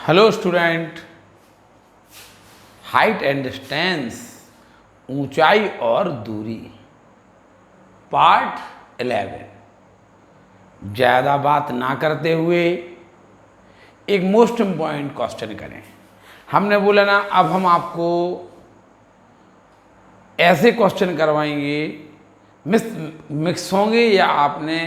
Hello student, height and distance, ऊंचाई और दूरी, पार्ट 11। ज़्यादा बात ना करते हुए एक मोस्ट इम्पॉर्टेंट क्वेश्चन करें। हमने बोला ना, अब हम आपको ऐसे क्वेश्चन करवाएंगे, मिक्स होंगे, या आपने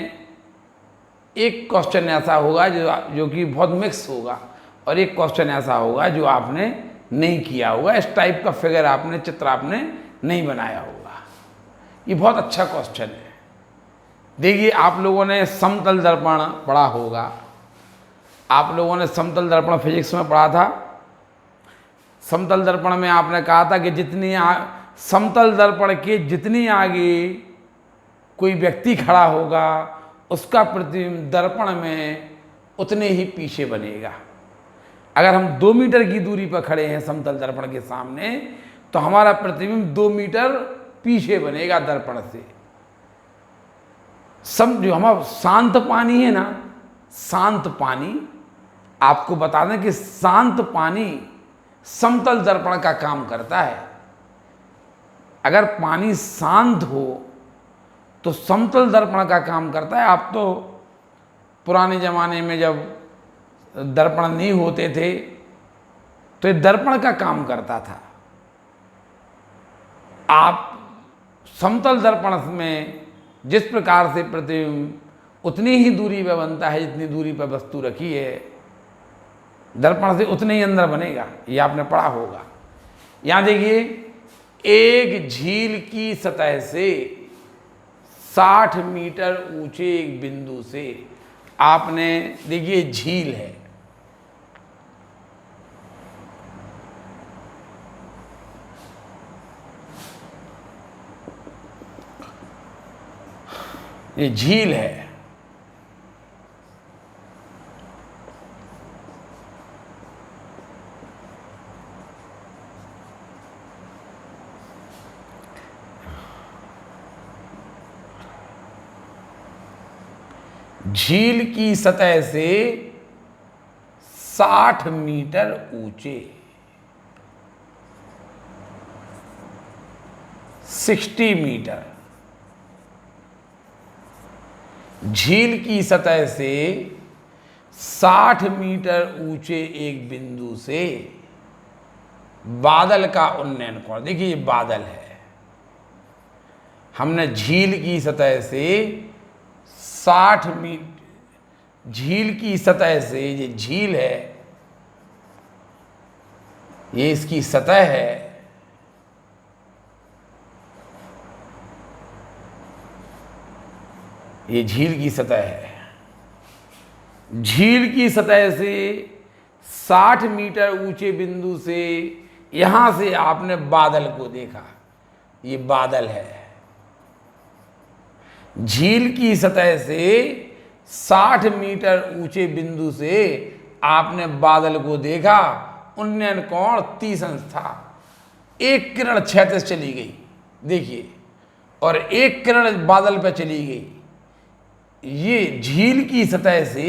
एक क्वेश्चन ऐसा होगा जो कि बहुत मिक्स होगा, और एक क्वेश्चन ऐसा होगा जो आपने नहीं किया होगा। इस टाइप का फिगर आपने, चित्र आपने नहीं बनाया होगा। ये बहुत अच्छा क्वेश्चन है। देखिए, आप लोगों ने समतल दर्पण पढ़ा होगा। आप लोगों ने समतल दर्पण फिजिक्स में पढ़ा था। समतल दर्पण में आपने कहा था कि समतल दर्पण के जितनी आगे कोई व्यक्ति खड़ा होगा, उसका प्रतिबिंब दर्पण में उतने ही पीछे बनेगा। अगर हम 2 मीटर की दूरी पर खड़े हैं समतल दर्पण के सामने, तो हमारा प्रतिबिंब 2 मीटर पीछे बनेगा दर्पण से। जो हमारा शांत पानी है ना, शांत पानी, आपको बता दें कि शांत पानी समतल दर्पण का काम करता है। अगर पानी शांत हो तो समतल दर्पण का काम करता है। आप तो पुराने ज़माने में जब दर्पण नहीं होते थे तो ये दर्पण का काम करता था। आप समतल दर्पण में जिस प्रकार से प्रतिबिंब उतनी ही दूरी पर बनता है जितनी दूरी पर वस्तु रखी है, दर्पण से उतने ही अंदर बनेगा। ये आपने पढ़ा होगा। यहाँ देखिए, एक झील की सतह से 60 मीटर ऊंचे एक बिंदु से, आपने देखिए झील है, ये झील है। झील की सतह से 60 मीटर ऊंचे, 60 मीटर, झील की सतह से 60 मीटर ऊंचे एक बिंदु से बादल का उन्नयन कोण। देखिए, ये बादल है। हमने झील की सतह से 60 मीटर, झील की सतह से, ये झील है, ये इसकी सतह है, ये झील की सतह है। झील की सतह से 60 मीटर ऊंचे बिंदु से यहां से आपने बादल को देखा, ये बादल है। झील की सतह से 60 मीटर ऊंचे बिंदु से आपने बादल को देखा, उन्नयन कोण 30° था। एक किरण क्षैतिज चली गई, देखिए, और एक किरण बादल पर चली गई। ये झील की सतह से,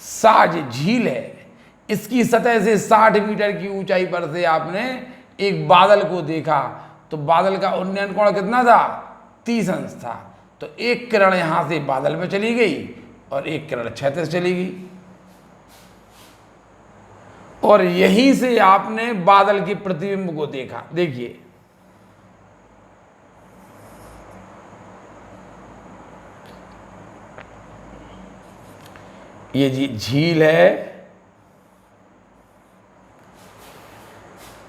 साज झील है, इसकी सतह से 60 मीटर की ऊंचाई पर से आपने एक बादल को देखा, तो बादल का उन्नयन कोण कितना था? 30° था। तो एक किरण यहां से बादल में चली गई और एक किरण क्षैतिज चली गई, और यहीं से आपने बादल के प्रतिबिंब को देखा। देखिए, ये झील है।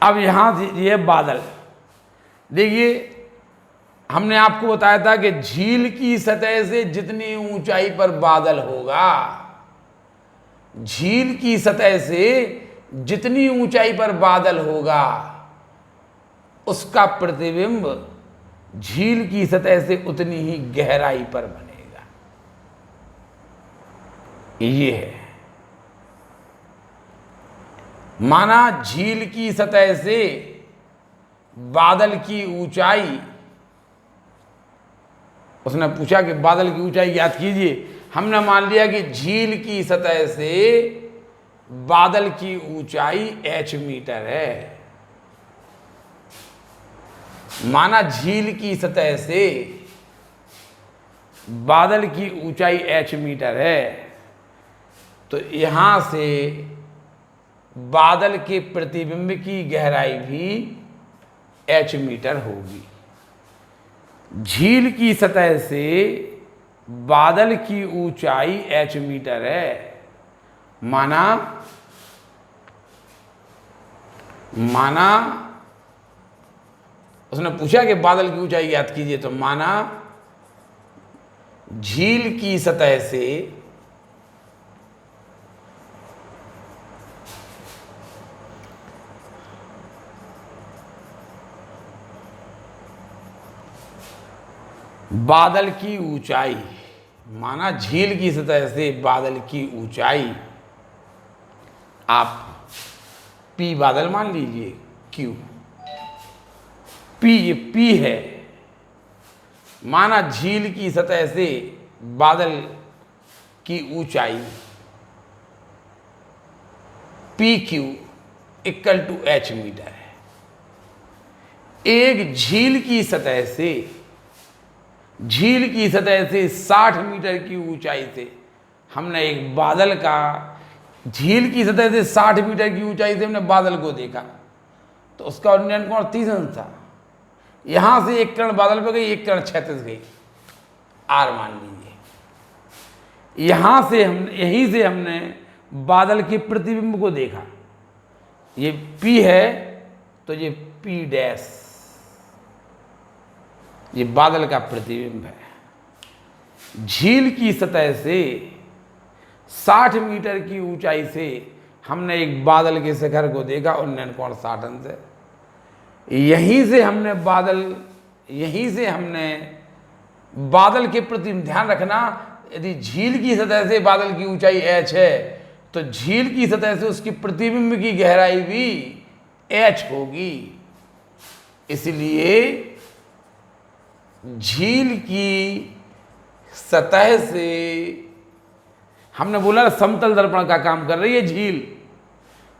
अब यहां से ये बादल, देखिए, हमने आपको बताया था कि झील की सतह से जितनी ऊंचाई पर बादल होगा, झील की सतह से जितनी ऊंचाई पर बादल होगा, उसका प्रतिबिंब झील की सतह से उतनी ही गहराई पर बनेगा। ये है, माना झील की सतह से बादल की ऊंचाई, उसने पूछा कि बादल की ऊंचाई ज्ञात कीजिए। हमने मान लिया कि झील की सतह से बादल की ऊंचाई h मीटर है। माना झील की सतह से बादल की ऊंचाई h मीटर है, तो यहां से बादल के प्रतिबिंब की गहराई भी h मीटर होगी। झील की सतह से बादल की ऊंचाई h मीटर है। माना उसने पूछा कि बादल की ऊंचाई ज्ञात कीजिए, तो माना झील की सतह से बादल की ऊंचाई, माना झील की सतह से बादल की ऊंचाई आप P बादल मान लीजिए, Q P, ये P है। माना झील की सतह से बादल की ऊंचाई PQ equal to h meter है। एक झील की सतह से 60 मीटर की ऊंचाई से हमने एक बादल का, झील की सतह से 60 मीटर की ऊंचाई से हमने बादल को देखा, तो उसका उन्नयन कोण 30 अंश था। यहां से एक किरण बादल पे गई, एक किरण क्षैतिज गई, R मान लीजिए। यहीं से हमने बादल के प्रतिबिंब को देखा। ये P है तो ये P डैश, ये बादल का प्रतिबिंब है। झील की सतह से 60 मीटर की ऊंचाई से हमने एक बादल के शिखर को देखा, उन्नयन कोण 60 अंश है। यहीं से हमने बादल के प्रति ध्यान रखना, यदि झील की सतह से बादल की ऊंचाई h है, तो झील की सतह से उसकी प्रतिबिंब की गहराई भी h होगी। इसलिए झील की सतह से, हमने बोला समतल दर्पण का काम कर रही है झील।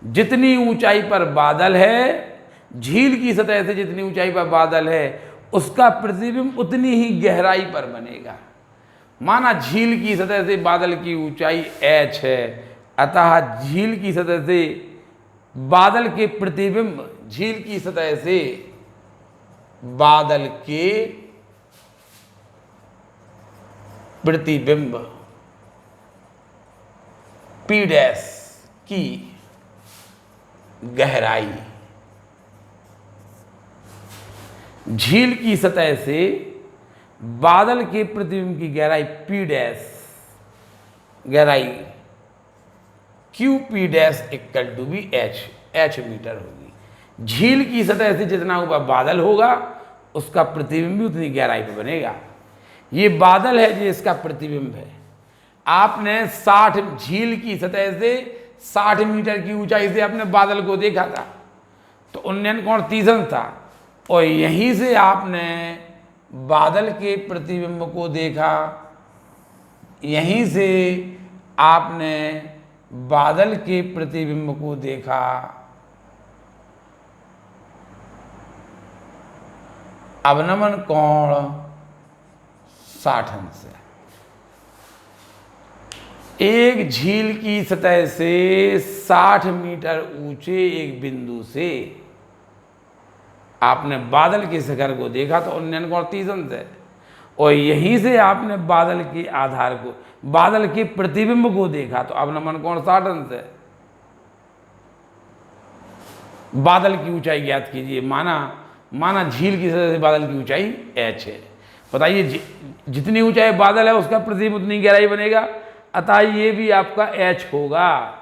जितनी ऊंचाई पर बादल है, झील की सतह से जितनी ऊंचाई पर बादल है, उसका प्रतिबिंब उतनी ही गहराई पर बनेगा। माना झील की सतह से बादल की ऊंचाई h है, अतः झील की सतह से बादल के प्रतिबिंब, झील की सतह से बादल के प्रतिबिंब P डैश की गहराई, झील की सतह से बादल के प्रतिबिंब की गहराई P डैश, गहराई QP डैश इक्वल टू भी h मीटर होगी। झील की सतह से जितना ऊपर बादल होगा, उसका प्रतिबिंब भी उतनी गहराई पर बनेगा। ये बादल है जो इसका प्रतिबिंब है। आपने 60, झील की सतह से 60 मीटर की ऊंचाई से आपने बादल को देखा था, तो उन्नयन कोण 30 अंश था, और यहीं से आपने बादल के प्रतिबिंब को देखा। यहीं से आपने बादल के प्रतिबिंब को देखा। अवनमन कोण 60 अंश है। एक झील की सतह से 60 मीटर ऊंचे एक बिंदु से आपने बादल के शिखर को देखा, तो उन्नयन कोण 30 अंश है। और यहीं से आपने बादल के आधार को, बादल के प्रतिबिंब को देखा, तो अवनमन कोण 60 अंश है। बादल की ऊंचाई ज्ञात कीजिए। माना झील की सतह से बादल की ऊंचाई h है। बताइए जितनी ऊंचाई बादल है, उसका प्रतिबिंब उतनी गहराई बनेगा, अतः ये भी आपका h होगा।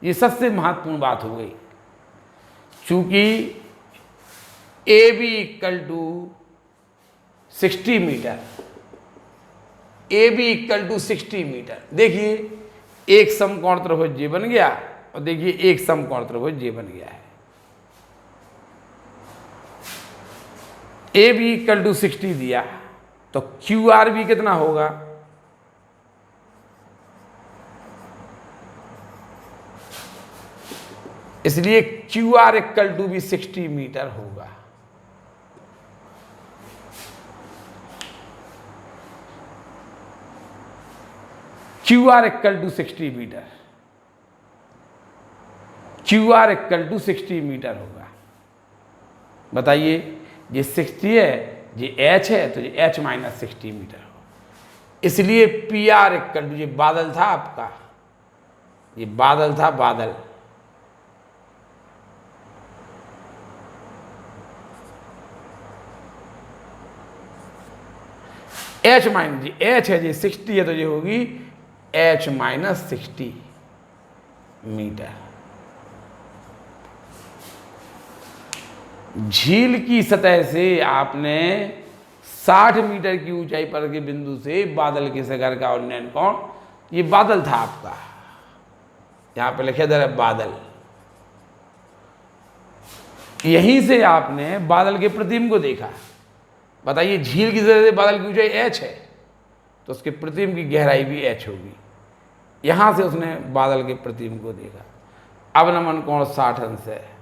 ये सबसे महत्वपूर्ण बात हो गई। चूंकि AB equal to 60 meter, AB equal to 60 meter. देखिए एक समकोण त्रिभुज ये बन गया, और देखिए एक समकोण त्रिभुज ये बन गया है। AB इक्वल टू 60 दिया, तो QR भी कितना होगा? इसलिए क्यू आर इक्वल टू भी 60 मीटर होगा। Q R equal to 60 meter, Q R equal to 60 meter होगा। बताइए, ये 60 है, ये एच है, तो ये एच माइनस 60 मीटर हो। इसलिए पी आर इक्वल टू, ये बादल था आपका, ये बादल था, बादल, एच माइनस, जी एच है, जी 60 है, तो ये होगी एच माइनस 60 मीटर। झील की सतह से आपने 60 मीटर की ऊंचाई पर के बिंदु से बादल के शिखर का उन्नयन कोण, ये बादल था आपका, यहां पे लिखे दे रहे बादल। यहीं से आपने बादल के प्रतिबिंब को देखा। बताइए, झील की सतह से बादल की ऊंचाई एच है, तो उसके प्रतिबिंब की गहराई भी एच होगी। यहां से उसने बादल के प्रतिबिंब को देखा। अवनमन कोण 60 अंश है।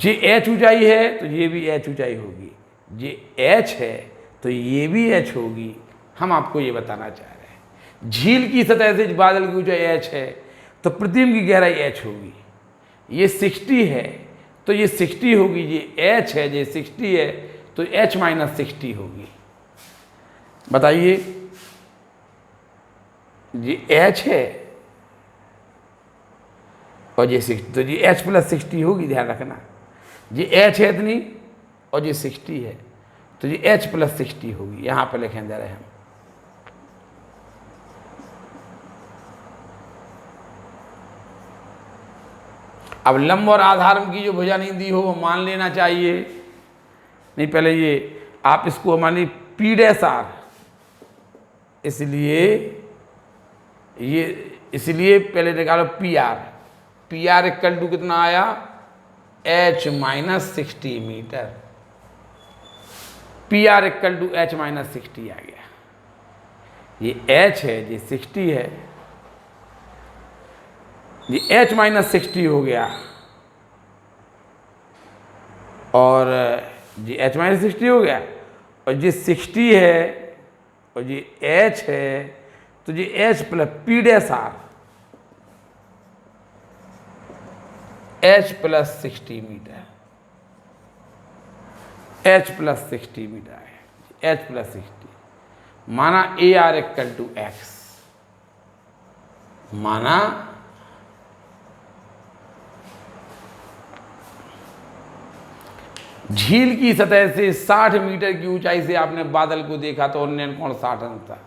ये एच ऊंचाई है, तो ये भी एच ऊंचाई होगी। ये एच है, तो ये भी एच होगी। हम आपको ये बताना चाह रहे हैं, झील की सतह से बादल की ऊंचाई एच है, तो प्रतिबिंब की गहराई एच होगी। ये 60 है, तो ये 60 होगी। ये एच है, ये 60 है, तो एच माइनस 60 होगी। बताइए, ये एच है और ये 60, तो ये एच प्लस 60 होगी, ध्यान रखना। ये एच है इतनी और ये 60 है, तो ये एच प्लस 60 होगी। यहां पर लिखें जा रहे हम। अब लंब और आधार की जो भुजा नहीं दी हो वो मान लेना चाहिए। नहीं, पहले ये आप इसको मान ली पी डैश आर, इसलिए पहले निकालो P R. P R equal to कितना आया, H minus 60 meter. P R equal to H minus 60 आ गया। ये एच है, ये 60 है, ये एच माइनस 60 हो गया, और ये एच माइनस 60 हो गया, और ये 60 है और ये एच है, तो ये H plus P dash R, H plus 60 meter, H plus 60 meter है, एच प्लस 60। माना A R equal to X, माना झील की सतह से 60 मीटर की ऊंचाई से आपने बादल को देखा, तो उन्नयन कोण 60 अंश था।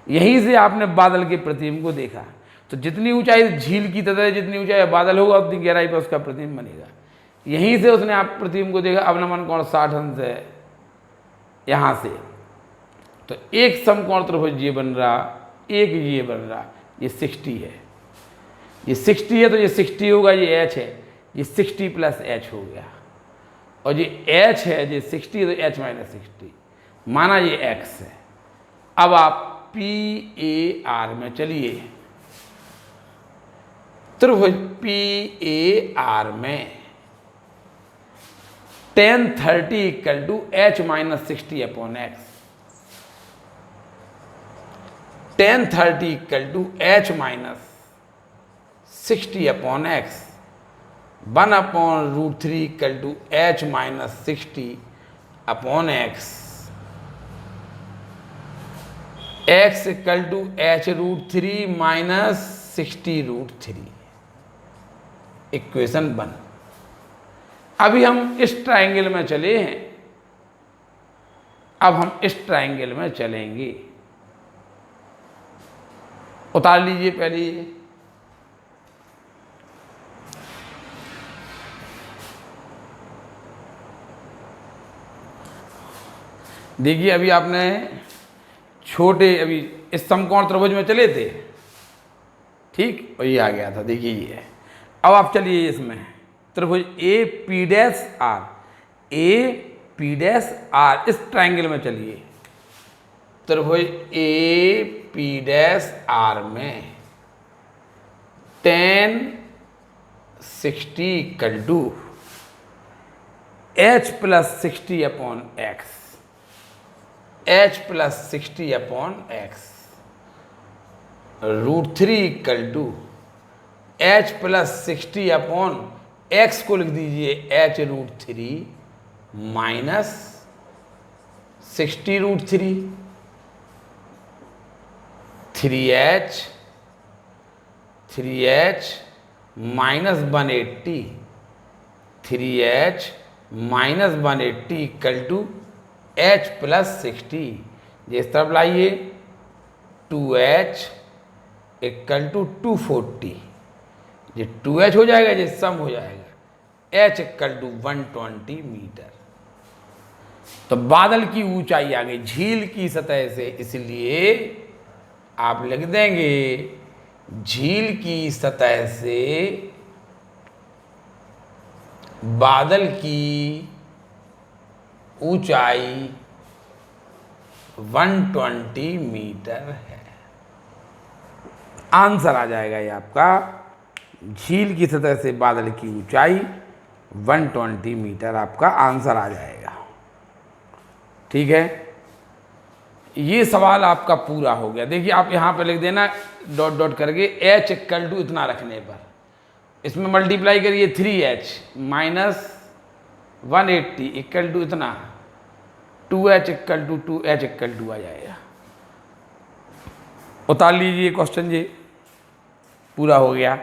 यहीं से आपने बादल के प्रतिबिंब को देखा, तो जितनी ऊंचाई झील की सतह, जितनी ऊंचाई बादल होगा, उतनी गहराई पर उसका प्रतिबिंब बनेगा। यहीं से उसने आप प्रतिबिंब को देखा। अवनमन कोण 60 अंश है यहां से, तो एक समकोण त्रिभुज ये बन रहा, एक ये बन रहा, ये 60 है, ये 60 है, तो ये 60 होगा, ये एच है, ये 60 प्लस एच हो गया, और ये एच है, ये 60, तो एच माइनस 60। माना ये एक्स है। अब आप पी ए आर में चलिए, त्रिभुज पी ए आर में tan 30 equal to H minus 60 upon X. tan 30 equal to H minus 60 upon X. 1 upon √3 equal to H minus 60 upon X. X equal to H √3 minus 60 √3। Equation 1। अभी हम इस triangle में चले हैं, अब हम इस ट्रायंगल में चलेंगे। उतार लीजिए पहले ये, देखिए अभी आपने छोटे, अभी इस समकोण त्रिभुज में चले थे, ठीक, और ये आ गया था, देखिए ये है। अब आप चलिए इसमें त्रिभुज A P dash R, A P dash R, इस ट्रायंगल में चलिए। त्रिभुज ए पी डैश आर में tan 60 equal to h plus 60 upon X, h plus 60 upon X, √3 equal to h plus 60 upon X को लिख दीजिए h√3 minus 60√3, 3h minus 180, 3h minus 180 equal to h plus 60, जिस तरफ लाइए 2h equal to 240, ये 2h हो जाएगा, ये सम हो जाएगा, h इक्वल टू 120 मीटर। तो बादल की ऊंचाई आ गई झील की सतह से, इसलिए आप लिख देंगे झील की सतह से बादल की ऊंचाई 120 मीटर है। आंसर आ जाएगा ये आपका, झील की सतह से बादल की ऊंचाई 120 मीटर आपका आंसर आ जाएगा। ठीक है, ये सवाल आपका पूरा हो गया। देखिए आप यहाँ पे लिख देना डॉट डॉट करके h इक्वल टू इतना रखने पर, इसमें मल्टीप्लाई करिए 3h माइनस 180 इक्वल टू इतना, 2h equal to 2h equal to आ जाएगा। उतार लीजिए क्वेश्चन, ये पूरा हो गया।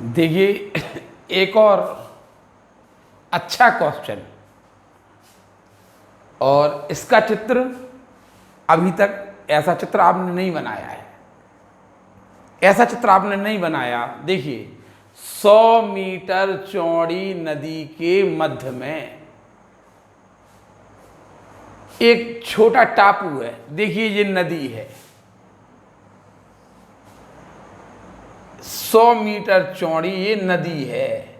देखिए एक और अच्छा क्वेश्चन, और इसका चित्र अभी तक ऐसा चित्र आपने नहीं बनाया है, ऐसा चित्र आपने नहीं बनाया। देखिए 100 मीटर चौड़ी नदी के मध्य में एक छोटा टापू है। देखिए ये नदी है, 100 मीटर चौड़ी ये नदी है।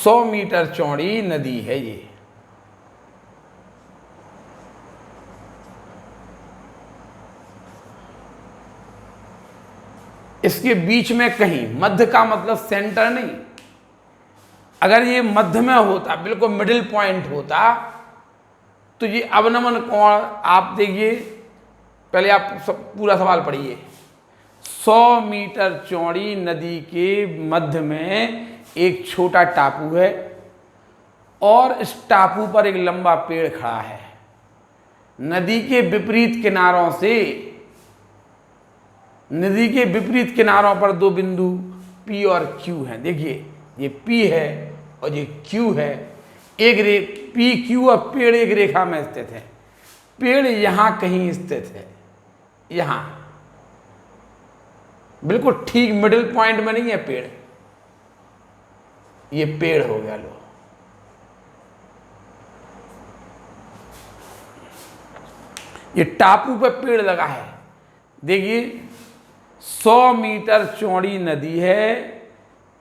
सौ मीटर चौड़ी नदी है ये। इसके बीच में कहीं, मध्य का मतलब सेंटर नहीं, अगर ये मध्य में होता, बिल्कुल मिडिल पॉइंट होता, तो ये अवनमन कोण आप देखिए, पहले आप पूरा सवाल पढ़िए। 100 मीटर चौड़ी नदी के मध्य में एक छोटा टापू है और इस टापू पर एक लंबा पेड़ खड़ा है। नदी के विपरीत किनारों से, नदी के विपरीत किनारों पर दो बिंदु P और Q हैं। देखिए ये P है और ये Q है। एक P, Q और पेड़ एक रेखा में स्थित है। पेड़ यहां कहीं स्थित है, यहां बिल्कुल ठीक मिडिल पॉइंट में नहीं है पेड़। ये पेड़ हो गया, लो ये टापू पे पेड़ लगा है। देखिए 100 मीटर चौड़ी नदी है,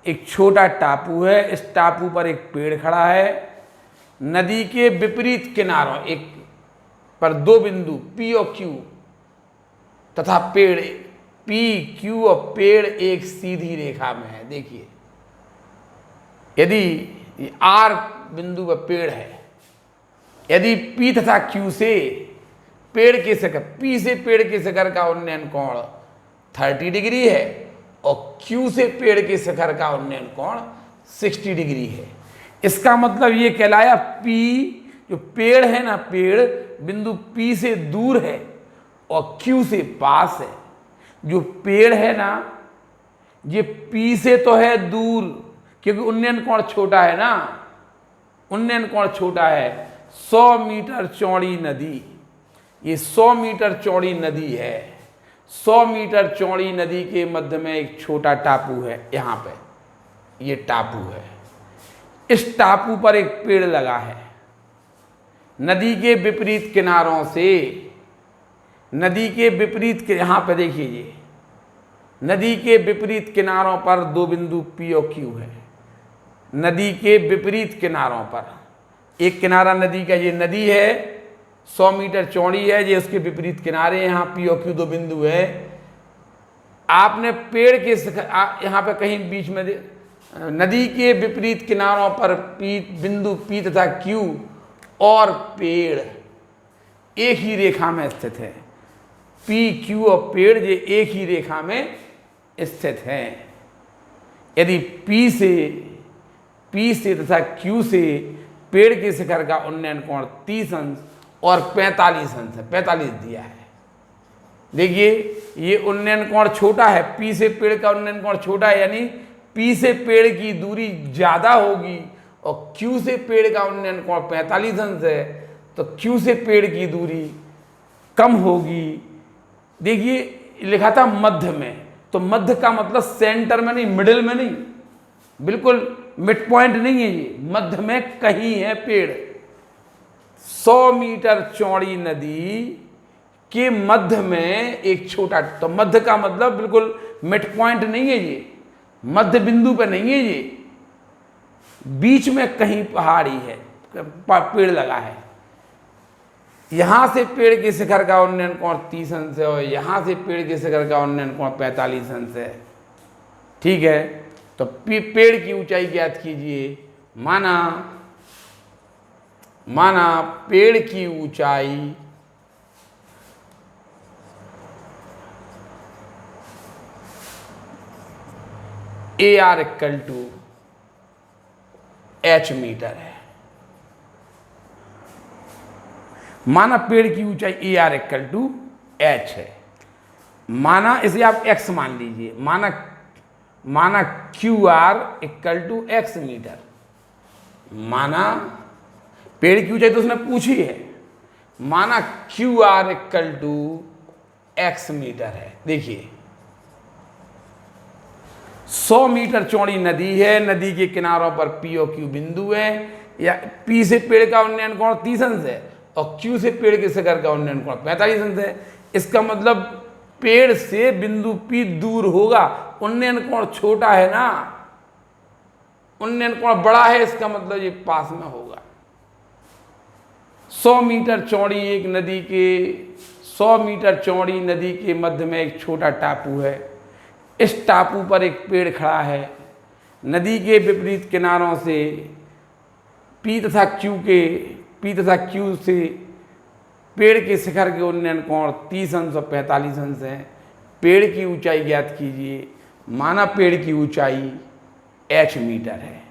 एक छोटा टापू है, इस टापू पर एक पेड़ खड़ा है। नदी के विपरीत किनारों एक पर दो बिंदु P और Q तथा पेड़, P, Q और पेड़ एक सीधी रेखा में है। देखिए यदि R बिंदु पर पेड़ है, यदि P तथा Q से पेड़ के शिखर, P से पेड़ के शिखर का उन्नयन कोण 30 डिग्री है और Q से पेड़ के शिखर का उन्नयन कोण 60 डिग्री है। इसका मतलब ये कहलाया P, जो पेड़ है ना, पेड़ बिंदु P से दूर है और Q से पास है। जो पेड़ है ना, ये P से तो है दूर, क्योंकि उन्नयन कोण छोटा है ना, उन्नयन कोण छोटा है। 100 मीटर चौड़ी नदी, ये 100 मीटर चौड़ी नदी है 100 मीटर चौड़ी नदी के मध्य में एक छोटा टापू है। यहाँ पे ये टापू है। इस टापू पर एक पेड़ लगा है। नदी के विपरीत किनारों से, नदी के विपरीत के, यहाँ पे देखिए ये नदी के विपरीत किनारों पर दो बिंदु P और Q है। नदी के विपरीत किनारों पर एक किनारा नदी का, ये नदी है 100 मीटर चौड़ी है, ये उसके विपरीत किनारे, यहाँ P और Q दो बिंदु है। आपने पेड़ के यहाँ पे कहीं बीच में नदी के विपरीत किनारों पर बिंदु P तथा Q और पेड़ एक ही रेखा में स्थित है। P, Q और पेड़ ये एक ही रेखा में स्थित हैं। यदि P से तथा Q से पेड़ के शिखर का उन्नयन कोण 30 अंश और 45 अंश है, 45 दिया है। देखिए ये उन्नयन कोण छोटा है, P से पेड़ का उन्नयन कोण छोटा है, यानी P से पेड़ की दूरी ज़्यादा होगी और Q से पेड़ का उन्नयन कोण 45 अंश है, तो Q से पेड़ की दूरी कम होगी। देखिए लिखा था मध्य में, तो मध्य का मतलब सेंटर में नहीं, मिडिल में नहीं, बिल्कुल मिड पॉइंट नहीं है, ये मध्य में कहीं है पेड़। 100 मीटर चौड़ी नदी के मध्य में एक छोटा, तो मध्य का मतलब बिल्कुल मिड पॉइंट नहीं है, ये मध्य बिंदु पे नहीं है, ये बीच में कहीं पहाड़ी है, पेड़ लगा है। यहां से पेड़ के शिखर का उन्नयन कोण 30 अंश है और यहां से पेड़ के शिखर का उन्नयन कोण 45 अंश है। ठीक है, तो पेड़ की ऊंचाई ज्ञात कीजिए। माना पेड़ की ऊंचाई AR equal to H meter है। माना पेड़ की ऊंचाई AR इक्वल टू H है। माना इसे आप X मान लीजिए। माना QR equal to X meter. माना पेड़ की ऊंचाई तो उसने पूछी है, माना QR equal to X meter है। देखिए 100 मीटर चौड़ी नदी है, नदी के किनारों पर P और Q बिंदु है, या P से पेड़ का उन्नयन कोण 30 अंश है और Q से पेड़ के शिखर का उन्नयन कोण 45 अंश है। इसका मतलब पेड़ से बिंदु P दूर होगा, उन्नयन कोण छोटा है ना, उन्नयन कोण बड़ा है, इसका मतलब ये पास में होगा। 100 मीटर चौड़ी एक नदी के 100 मीटर चौड़ी नदी के मध्य में एक छोटा टापू है। इस टापू पर एक पेड़ खड़ा है। नदी के विपरीत किनारों से P तथा Q से पेड़ के शिखर के उन्नयन कोण 30 अंश और 45 अंश है। पेड़ की ऊंचाई ज्ञात कीजिए। माना पेड़ की ऊंचाई H मीटर है,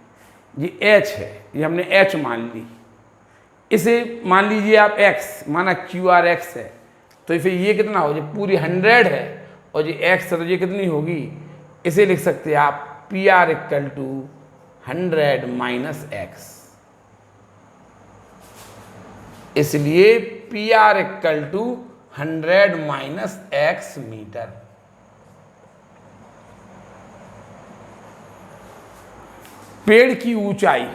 ये H है, ये हमने H मान ली। इसे मान लीजिए आप X, माना QR X है, तो फिर ये कितना हो जाए, पूरी 100 है और ये X है, तो ये कितनी होगी, इसे लिख सकते हैं आप PR equal to 100 minus X। इसलिए PR equal to 100 minus X meter. पेड़ की ऊंचाई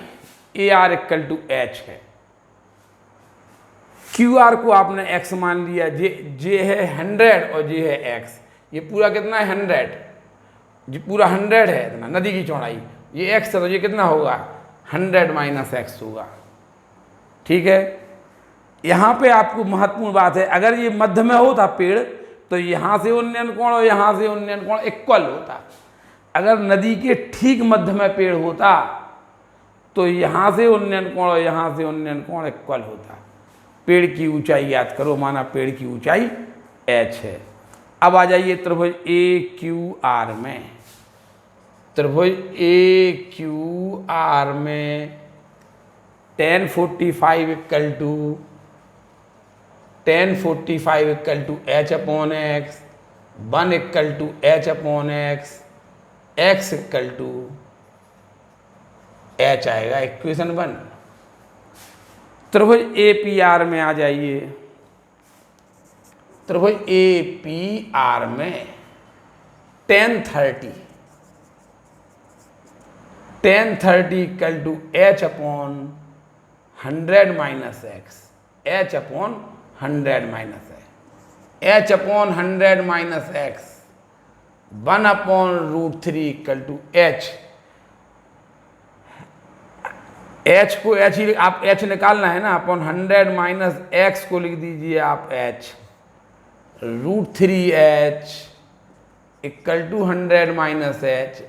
AR इक्वल टू H है। QR को आपने X मान लिया, J है 100 और J है X। ये पूरा कितना है 100, ये पूरा 100 है इतना नदी की चौड़ाई, ये X है, तो ये कितना होगा 100 माइनस X होगा। ठीक है, यहाँ पे आपको महत्वपूर्ण बात है, अगर ये मध्य में होता पेड़ तो यहाँ से उन्नयन कोण और यहाँ से उन्नयन कोण इक्वल होता। अगर नदी के ठीक मध्य में पेड़ होता तो यहाँ से उन्नयन कोण और यहाँ से उन्नयन कोण इक्वल होता। पेड़ की ऊंचाई याद करो, माना पेड़ की ऊंचाई H है। अब आ जाइए त्रिभुज AQR में। त्रिभुज AQR में tan 45 equal to H upon X, 1 equal to H upon X, X equal to H आएगा इक्वेशन 1। त्रिभुज APR में आ जाइए। त्रिभुज APR में tan 30 equal to H upon 100 minus X, H upon 100 minus X, H upon 100 minus X 1 upon √3 equal to H। H को H ही आप H निकालना है ना, अपॉन 100 माइनस एक्स को लिख दीजिए आप H, √3H equal to 100 minus H,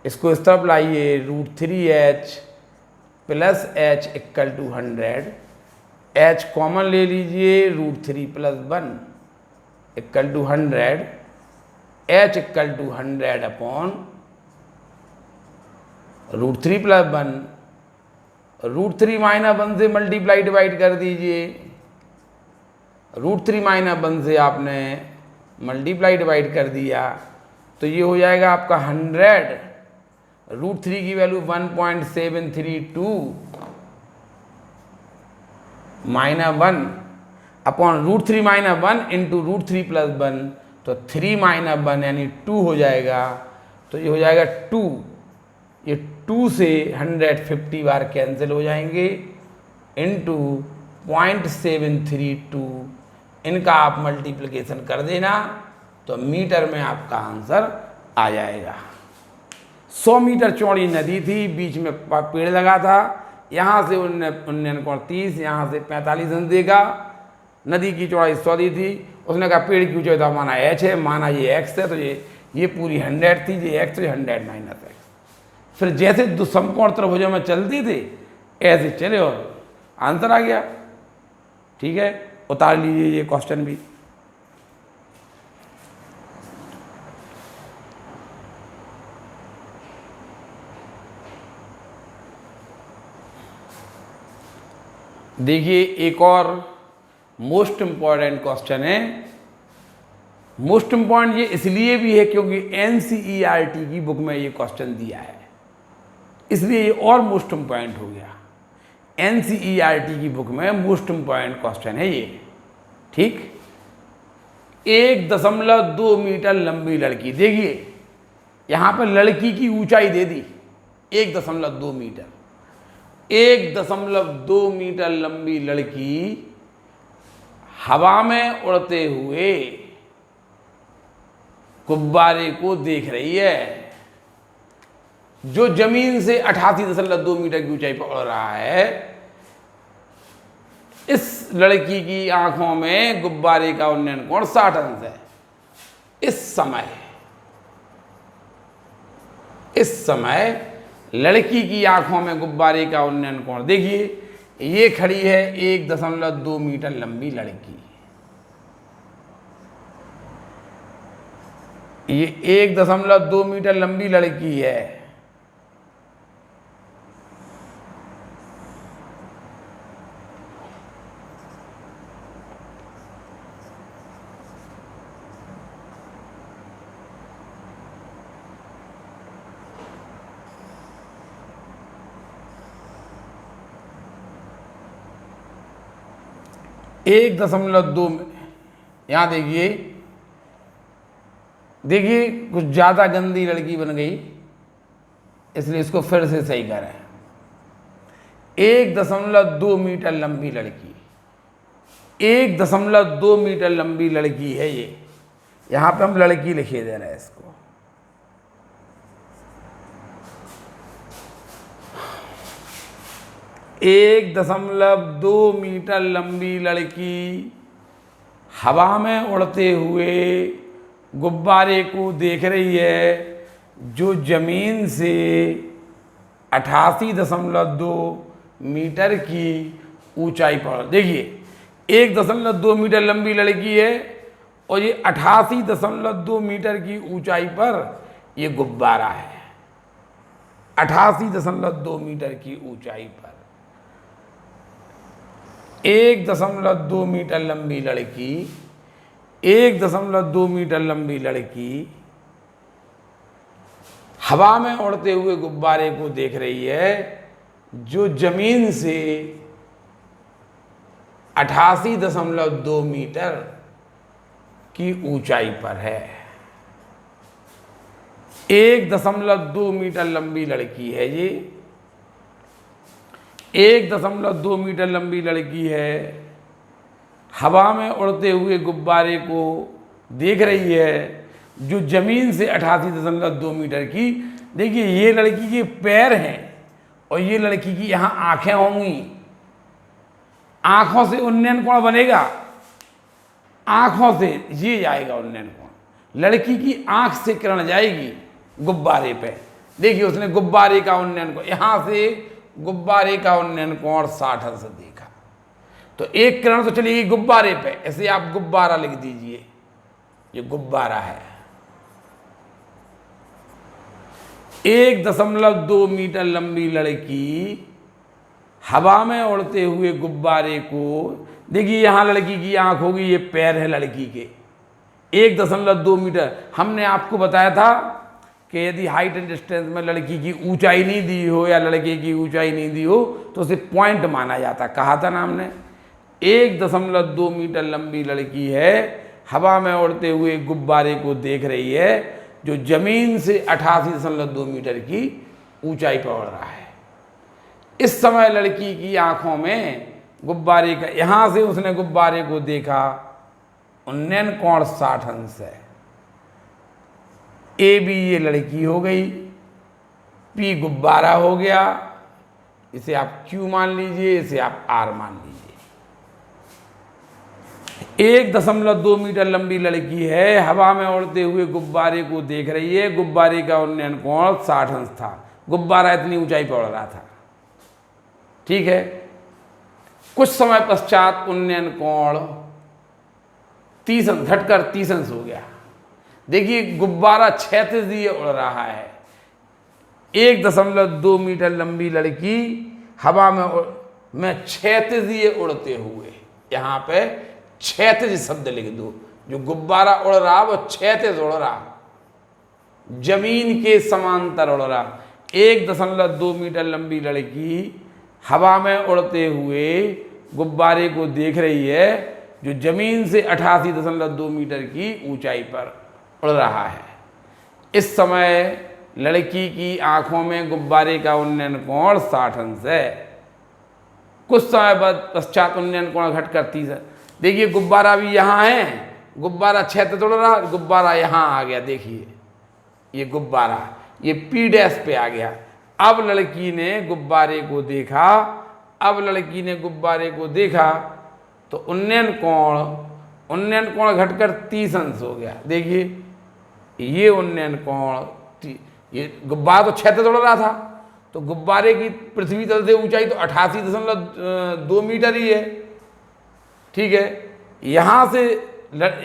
इसको इस तरफ लाइए, √3H plus H equal to 100, H common ले लीजिए, √3 plus 1 equal to 100, H equal to 100 upon √3 plus 1, √3 minus 1 से मल्टीप्लाई डिवाइड कर दीजिए, √3 माइनस 1 से आपने मल्टीप्लाई डिवाइड कर दिया तो ये हो जाएगा आपका 100, √3 की value 1.732 minus 1 upon √3 minus 1 into √3 plus 1, तो 3 माइनस 1 यानी 2 हो जाएगा। तो ये हो जाएगा 2, ये 2 से 150 बार कैंसिल हो जाएंगे इंटू 0.732, इनका आप मल्टीप्लिकेशन कर देना तो मीटर में आपका आंसर आ जाएगा। 100 मीटर चौड़ी नदी थी, बीच में पेड़ लगा था, यहाँ से 29 यहाँ से 45 अंश देगा, नदी की चौड़ाई 100 दी थी, उसने कहा पेड़ की ऊंचाई था माना H है, माना ये X है, तो ये पूरी 100 थी, ये X, तो ये 100 माइनस X। फिर जैसे दो समकोण त्रिभुजों में चलते थे ऐसे चले और आंसर आ गया। ठीक है, उतार लीजिए ये क्वेश्चन भी। देखिए एक और मोस्ट इम्पॉर्टेंट क्वेश्चन है। मोस्ट इम्पॉर्टेंट ये इसलिए भी है क्योंकि NCERT की बुक में ये क्वेश्चन दिया है, इसलिए ये और मोस्ट इम्पॉर्टेंट हो गया। NCERT की बुक में मोस्ट इम्पॉर्टेंट क्वेश्चन है ये। ठीक, 1.2 मीटर लंबी लड़की, देखिए यहाँ पर लड़की की ऊंचाई दे दी 1.2 मीटर, 1.2 मीटर लंबी लड़की हवा में उड़ते हुए गुब्बारे को देख रही है जो जमीन से 88.2 मीटर की ऊंचाई पर उड़ रहा है। इस लड़की की आंखों में गुब्बारे का उन्नयन कोण 60 अंश है। इस समय लड़की की आंखों में गुब्बारे का उन्नयन कोण, देखिए ये खड़ी है 1.2 मीटर लंबी लड़की, ये 1.2 मीटर लंबी लड़की है। एक 1.2 में यहाँ देखिए कुछ ज़्यादा गंदी लड़की बन गई, इसलिए इसको फिर से सही करें। 1.2 मीटर लंबी लड़की, 1.2 मीटर लंबी लड़की है ये, यहाँ पे हम लड़की लिखे दे रहे हैं इसको। एक 1.2 मीटर लंबी लड़की हवा में उड़ते हुए गुब्बारे को देख रही है जो जमीन से 88.2 मीटर की ऊंचाई पर, देखिए 1.2 मीटर लंबी लड़की है और ये 88.2 मीटर की ऊंचाई पर ये गुब्बारा है। 88.2 मीटर की ऊंचाई पर 1.2 मीटर लंबी लड़की, 1.2 मीटर लंबी लड़की हवा में उड़ते हुए गुब्बारे को देख रही है जो जमीन से 88.2 मीटर की ऊंचाई पर है। 1.2 मीटर लंबी लड़की है ये, 1.2 मीटर लंबी लड़की है, हवा में उड़ते हुए गुब्बारे को देख रही है जो जमीन से 88.2 मीटर की। देखिए ये लड़की के पैर हैं और ये लड़की की यहाँ आंखें होंगी, आंखों से उन्नयन कोण बनेगा, आंखों से ये जाएगा उन्नयन कोण। लड़की की आंख से किरण जाएगी गुब्बारे पे। देखिए उसने गुब्बारे का उन्नयन कोण, यहाँ से गुब्बारे का उन्नयन कोण 60 अंश देखा, तो एक किरण तो चलेगी गुब्बारे पे। ऐसे आप गुब्बारा लिख दीजिए, ये गुब्बारा है। 1.2 मीटर लंबी लड़की हवा में उड़ते हुए गुब्बारे को, देखिए यहाँ लड़की की आंख होगी, ये पैर है लड़की के। 1.2 मीटर, हमने आपको बताया था कि यदि हाइट एंड डिस्टेंस में लड़की की ऊंचाई नहीं दी हो या लड़के की ऊंचाई नहीं दी हो तो उसे पॉइंट माना जाता, कहा था ना हमने। 1.2 मीटर लंबी लड़की है, हवा में उड़ते हुए गुब्बारे को देख रही है जो जमीन से 88.2 मीटर की ऊंचाई पर उड़ रहा है। इस समय लड़की की आंखों में गुब्बारे का, यहां से उसने गुब्बारे को देखा, उन्नयन कोण 60 अंश है। ए बी ये लड़की हो गई, पी गुब्बारा हो गया, इसे आप क्यू मान लीजिए, इसे आप आर मान लीजिए। 1.2 मीटर लंबी लड़की है, हवा में उड़ते हुए गुब्बारे को देख रही है, गुब्बारे का उन्नयन कोण 60 अंश था, गुब्बारा इतनी ऊंचाई पर उड़ रहा था, ठीक है। कुछ समय पश्चात उन्नयन कोण 30 अंश घटकर 30 अंश हो गया। देखिए गुब्बारा क्षैतिज उड़ रहा है। 1.2 मीटर लंबी लड़की हवा में क्षैतिज उड़ते हुए, यहाँ पे क्षैतिज शब्द लिख दो, जो गुब्बारा उड़ रहा वो क्षैतिज उड़ रहा, जमीन के समांतर उड़ रहा। 1.2 मीटर लंबी लड़की हवा में उड़ते हुए गुब्बारे को देख रही है जो जमीन से 88.2 मीटर की ऊंचाई पर उड़ रहा है। इस समय लड़की की आंखों में गुब्बारे का उन्नयन कोण 60 अंश है। कुछ समय बाद पश्चात उन्नयन कोण घटकर 30। देखिए गुब्बारा भी यहाँ है, गुब्बारा क्षैतिज उड़ रहा, गुब्बारा यहाँ आ गया। देखिए ये गुब्बारा, ये पी डैश पे आ गया। अब लड़की ने गुब्बारे को देखा, अब लड़की ने गुब्बारे को देखा तो उन्नयन कोण घटकर 30 अंश हो गया। देखिए ये उन्नयन कोण, ये गुब्बारा तो क्षैतिज उड़ रहा था, तो गुब्बारे की पृथ्वी तल से ऊंचाई तो 88.2 मीटर ही है, ठीक है। यहाँ से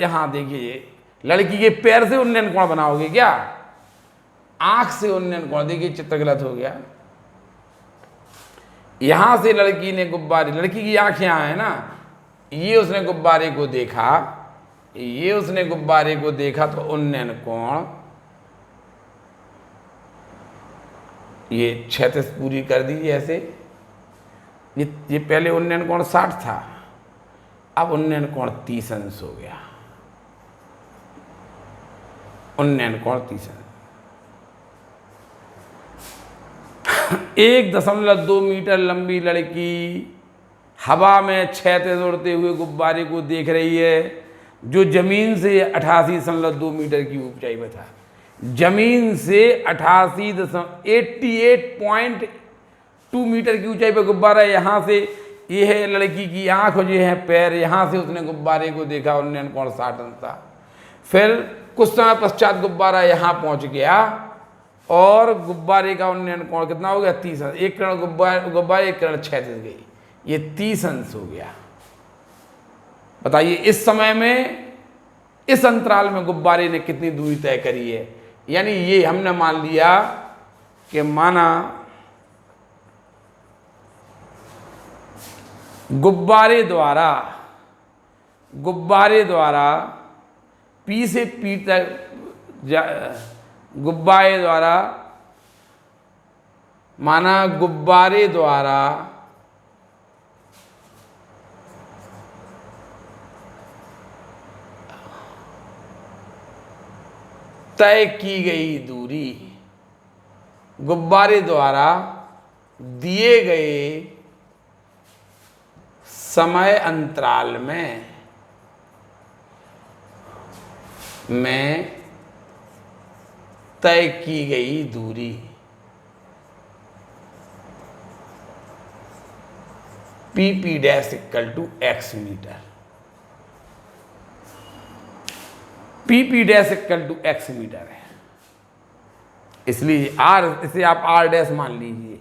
यहाँ देखिए लड़की के पैर से उन्नयन कोण बनाओगे क्या, आंख से उन्नयन कोण, देखिए चित्र गलत हो गया। यहां से लड़की ने गुब्बारे, लड़की की आंख यहाँ है ना, ये उसने गुब्बारे को देखा, ये उसने गुब्बारे को देखा तो उन्नयन कोण, ये क्षैतिज पूरी कर दीजिए ऐसे। ये पहले उन्नयन कोण 60 था, अब उन्नयन कोण 30 अंश हो गया, उन्नयन कोण 30 अंश। 1.2 मीटर लंबी लड़की हवा में क्षैतिज उड़ते हुए गुब्बारे को देख रही है जो जमीन से 88.2 मीटर की ऊंचाई पर था। जमीन से 88.2 मीटर की ऊंचाई पर गुब्बारा, यहाँ से ये है लड़की की आंख और ये है पैर, यहाँ से उसने गुब्बारे को देखा, उन्नयन कोण 60 अंश था। फिर कुछ समय पश्चात गुब्बारा यहाँ पहुँच गया और गुब्बारे का उन्नयन कोण कितना हो गया, 30 अंश। एक किरण गुब्बारे, एक किरण क्षैतिज गई, ये 30 अंश हो गया। बताइए इस समय में, इस अंतराल में गुब्बारे ने कितनी दूरी तय करी है। यानी ये हमने मान लिया कि माना गुब्बारे द्वारा पी से पी तक, गुब्बारे द्वारा, माना गुब्बारे द्वारा तय की गई दूरी गुब्बारे द्वारा दिए गए समय अंतराल में तय की गई दूरी PP dash equal to x meter, PP dash equal to x meter है, इसलिए r, इसे आप r डैश मान लीजिए।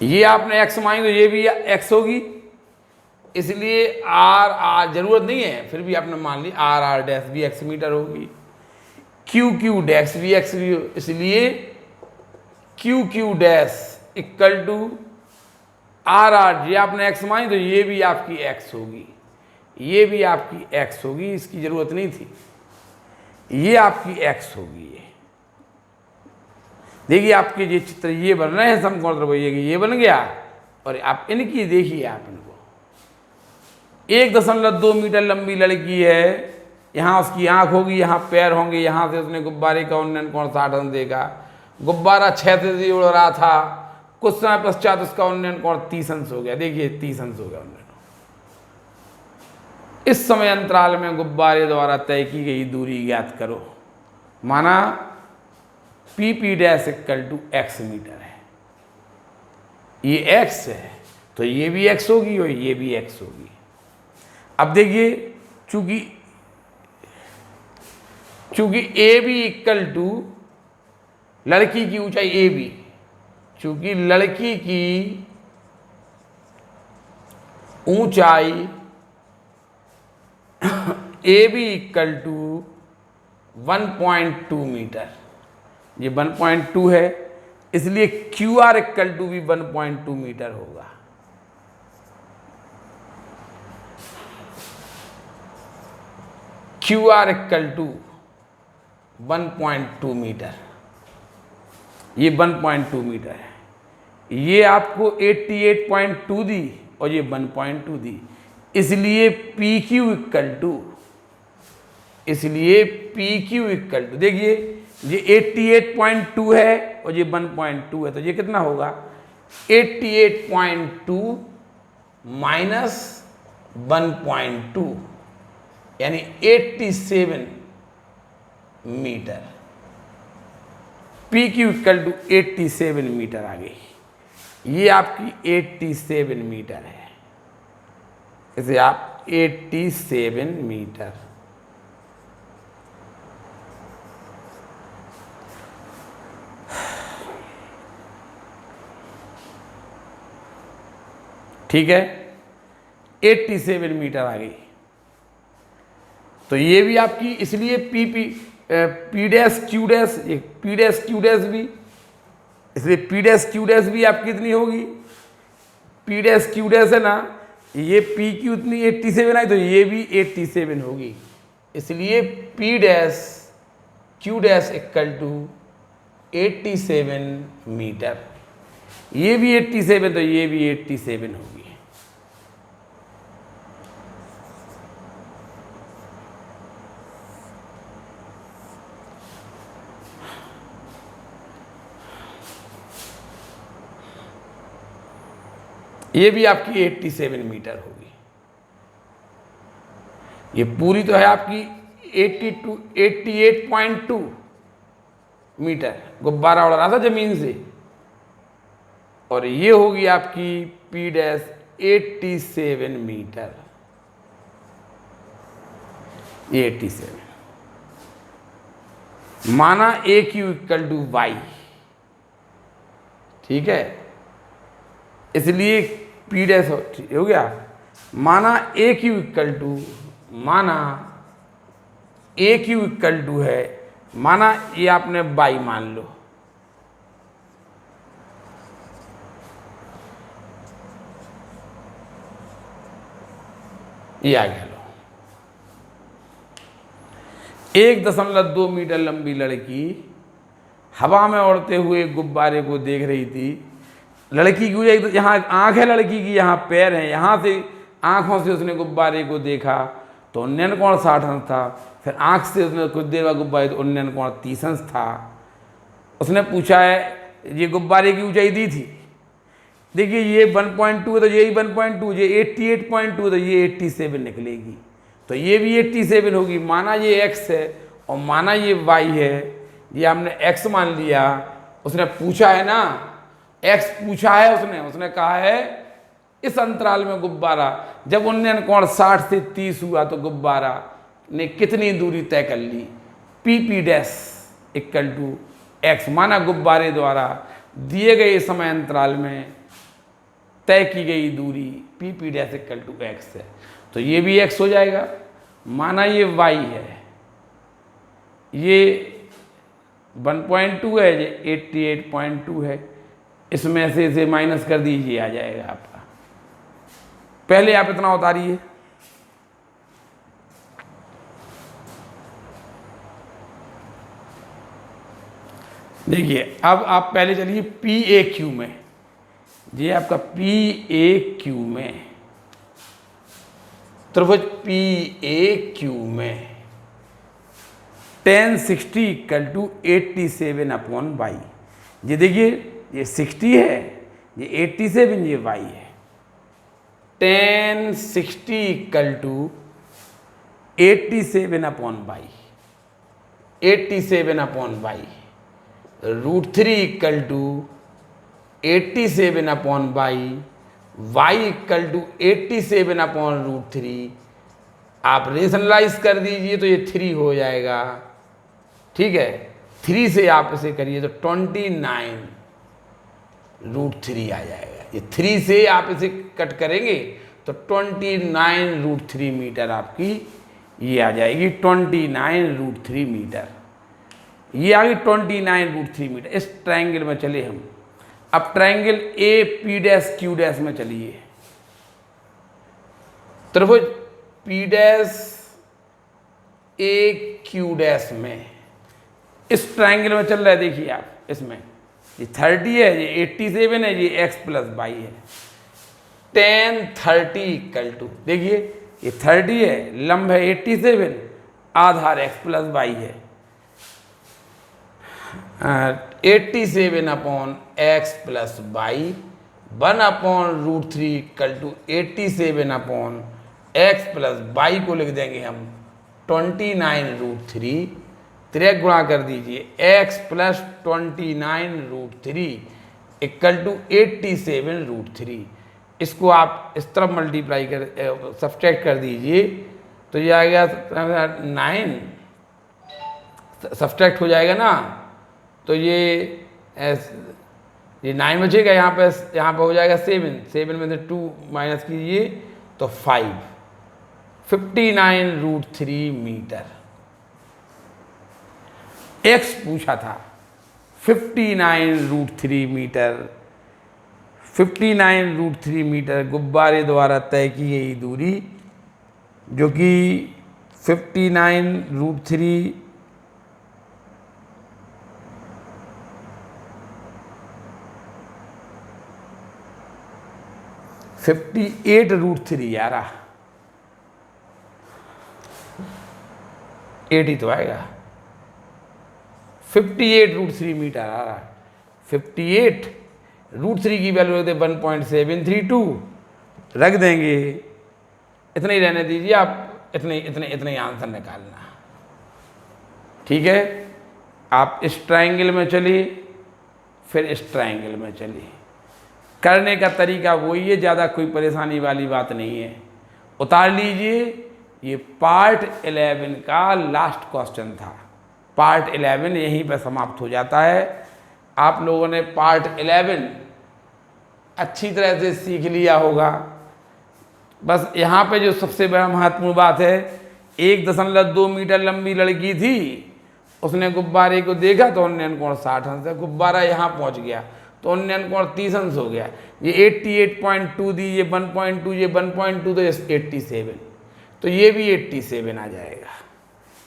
ये आपने x मानी तो ये भी x होगी, इसलिए r जरूरत नहीं है, फिर भी आपने मान ली r डैश भी x मीटर होगी, q डैश भी x भी, इसलिए q dash equal to r, ये आपने x मानी तो ये भी आपकी x होगी, ये भी आपकी x होगी, इसकी जरूरत नहीं थी, ये आपकी x होगी। देखिए आपके ये चित्र ये बन रहे हैं समकोण त्रिभुज, ये बन गया, और आप इनकी देखिए, आप इनको 1.2 मीटर लंबी लड़की है, यहाँ उसकी आंख होगी, यहाँ पैर होंगे, यहाँ से उसने गुब्बारे का उन्नयन कोण 60 अंश देखा, गुब्बारा क्षैतिज उड़ रहा था, कुछ समय पश्चात उसका उन्नयन कोण 30 अंश हो गया, देखिए 30 अंश हो गया उन्नयन। इस समय अंतराल में गुब्बारे द्वारा तय की गई दूरी ज्ञात करो, माना PP dash equal to x meter है, ये x है तो ये भी x होगी और ये भी x होगी। अब देखिए चूंकि AB इक्वल टू लड़की की ऊंचाई AB, चूंकि लड़की की ऊंचाई AB इक्वल टू 1.2 मीटर, ये 1.2 है, इसलिए QR इक्वल टू भी 1.2 मीटर होगा। QR इक्वल टू 1.2 मीटर, ये 1.2 मीटर है, ये आपको 88.2 दी और ये 1.2 दी, इसलिए PQ इक्वल टू, इसलिए PQ इक्वल टू, देखिए ये 88.2 है और ये 1.2 है, तो ये कितना होगा 88.2 माइनस 1.2 यानी 87 metre. PQ equal to 87 metre आ गई, ये आपकी 87 मीटर है, इसे आप 87 मीटर, ठीक है, 87 मीटर आ गई। तो ये भी आपकी, इसलिए P dash Q dash, P dash Q dash भी, इसलिए P डैश Q डैश भी आपकी कितनी होगी, P डैश Q डैश है ना, ये PQ इतनी 87 आई तो ये भी 87 होगी, इसलिए P dash Q dash equal to 87 meter, ये भी 87 तो ये भी 87 होगी। ये भी आपकी 87 मीटर होगी। ये पूरी तो है आपकी 88.2 मीटर, गुब्बारा उड़ रहा था जमीन से, और ये होगी आपकी P डैश 87 मीटर, ये 87 माना AQ इक्वल टू Y, ठीक है, इसलिए P डैश हो गया, माना AQ इक्वल टू, माना AQ इक्वल टू है, माना ये आपने Y मान लो, ये आ गया, लो 1.2 मीटर लंबी लड़की हवा में उड़ते हुए गुब्बारे को देख रही थी, लड़की की ऊंचाई, तो यहाँ आँख है लड़की की, यहाँ पैर है, यहाँ से आँखों से उसने गुब्बारे को देखा तो उन्नयन कोण 60 अंश था। फिर आँख से उसने कुछ देर बाद गुब्बारे तो उन्नयन कोण 30 अंश था। उसने पूछा है ये गुब्बारे की ऊंचाई दी थी, देखिए ये 1.2 है तो यही 1.2, ये 88.2 तो ये 87 निकलेगी, तो ये भी 87 होगी। माना ये x है और माना ये y है, ये हमने x मान लिया। उसने पूछा है ना, x पूछा है उसने कहा है इस अंतराल में गुब्बारा जब उन्नयन कोण 60 से 30 हुआ तो गुब्बारा ने कितनी दूरी तय कर ली, PP dash equal to x। माना गुब्बारे द्वारा दिए गए समय अंतराल में तय की गई दूरी PP dash equal to x है, तो ये भी x हो जाएगा। माना ये y है, ये 1.2 है, ये 88.2 है, इसमें से इसे माइनस कर दीजिए, आ जाएगा आपका। पहले आप इतना उतारिए, देखिए अब आप पहले चलिए PAQ में, ये आपका PAQ में, त्रिभुज PAQ में tan 60 इक्वल टू 87/y। ये देखिए ये 60 है, ये 87, ये y है। tan 60 equal to 87/y, 87/y, √3 equal to 87/y, y equal to 87/√3। आप रेशनलाइज कर दीजिए तो ये 3 हो जाएगा, ठीक है। 3 से आप इसे करिए तो 29√3 आ जाएगा। ये 3 से आप इसे कट करेंगे तो 29√3 मीटर आपकी ये आ जाएगी, 29√3 मीटर, ये आ गई 29√3 मीटर। इस ट्रायंगल में चले हम, अब ट्रायंगल AP'Q' में चलिए। त्रिभुज P'AQ' में इस ट्रायंगल में चल रहा है, देखिए आप इसमें ये 30 है, ये 87 है, ये x प्लस y है। tan 30 इक्वल टू, देखिए ये 30 है, लंब है 87, आधार x प्लस y है, 87/x plus y, 1/√3 equal to 87/x plus y को लिख देंगे हम 29√3, 3 गुणा कर दीजिए, x प्लस 29√3 इक्वल टू 87√3। इसको आप इस तरफ मल्टीप्लाई कर सब्सट्रैक्ट कर दीजिए तो ये आ गया 9, सब्सट्रैक्ट हो जाएगा ना, तो ये 9 बचेगा, यहाँ पे हो जाएगा 7 में से 2 माइनस कीजिए तो 5, 59√3 मीटर। x पूछा था 59√3 मीटर, 59√3 मीटर गुब्बारे द्वारा तय की गई दूरी, जो कि 59√3 58√3 यार 80 तो आएगा, 58√3 मीटर आ रहा है। 58√3 की वैल्यू होते 1.732 रख देंगे, इतना ही रहने दीजिए आप, इतने ही आंसर निकालना, ठीक है। आप इस ट्रायंगल में चलिए, फिर इस ट्रायंगल में चलिए, करने का तरीका वही है, ज़्यादा कोई परेशानी वाली बात नहीं है। उतार लीजिए, ये पार्ट 11 का लास्ट क्वेश्चन था। पार्ट 11 यहीं पर समाप्त हो जाता है। आप लोगों ने पार्ट 11 अच्छी तरह से सीख लिया होगा। बस यहाँ पे जो सबसे बड़ा महत्वपूर्ण बात है, 1.2 मीटर लंबी लड़की थी, उसने गुब्बारे को देखा तो उन्नयन कोण 60 अंश है, गुब्बारा यहाँ पहुँच गया तो उन्नयन कोण 30 अंश हो गया। ये 88.2 दी, ये 1.2, ये 1.2 तो ये 87, तो ये भी 87 आ जाएगा।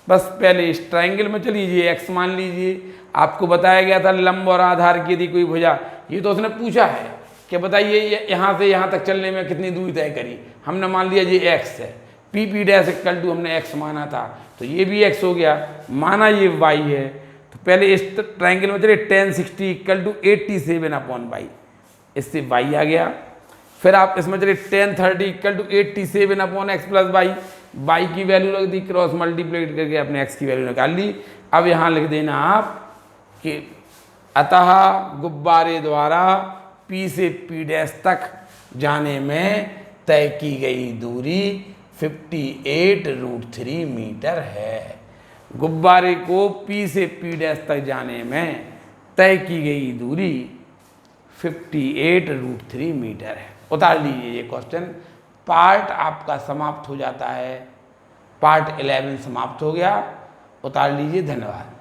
बस पहले इस ट्रायंगल में चलिए, x मान लीजिए, आपको बताया गया था लंब और आधार की यदि कोई भुजा, ये तो उसने पूछा है कि बताइए यहाँ से यहाँ तक चलने में कितनी दूरी तय करी। हमने मान लिया ये एक्स है, P P dash equal to हमने एक्स माना था, तो ये भी एक्स हो गया, माना ये वाई है। तो पहले इस ट्रायंगल में चलिए tan 60 इक्वल टू 87/y, इससे वाई आ गया। फिर आप इसमें चलिए tan 30 equal to 87/x plus Y की वैल्यू रख दी, क्रॉस मल्टीप्लाइड करके अपने एक्स की वैल्यू निकाल ली। अब यहाँ लिख देना आप कि अतः गुब्बारे द्वारा P से P डैश तक जाने में तय की गई दूरी 58√3 मीटर है। गुब्बारे को P से P डैश तक जाने में तय की गई दूरी 58√3 मीटर है। उतार लीजिए ये क्वेश्चन। पार्ट आपका समाप्त हो जाता है, पार्ट 11 समाप्त हो गया। उतार लीजिए। धन्यवाद।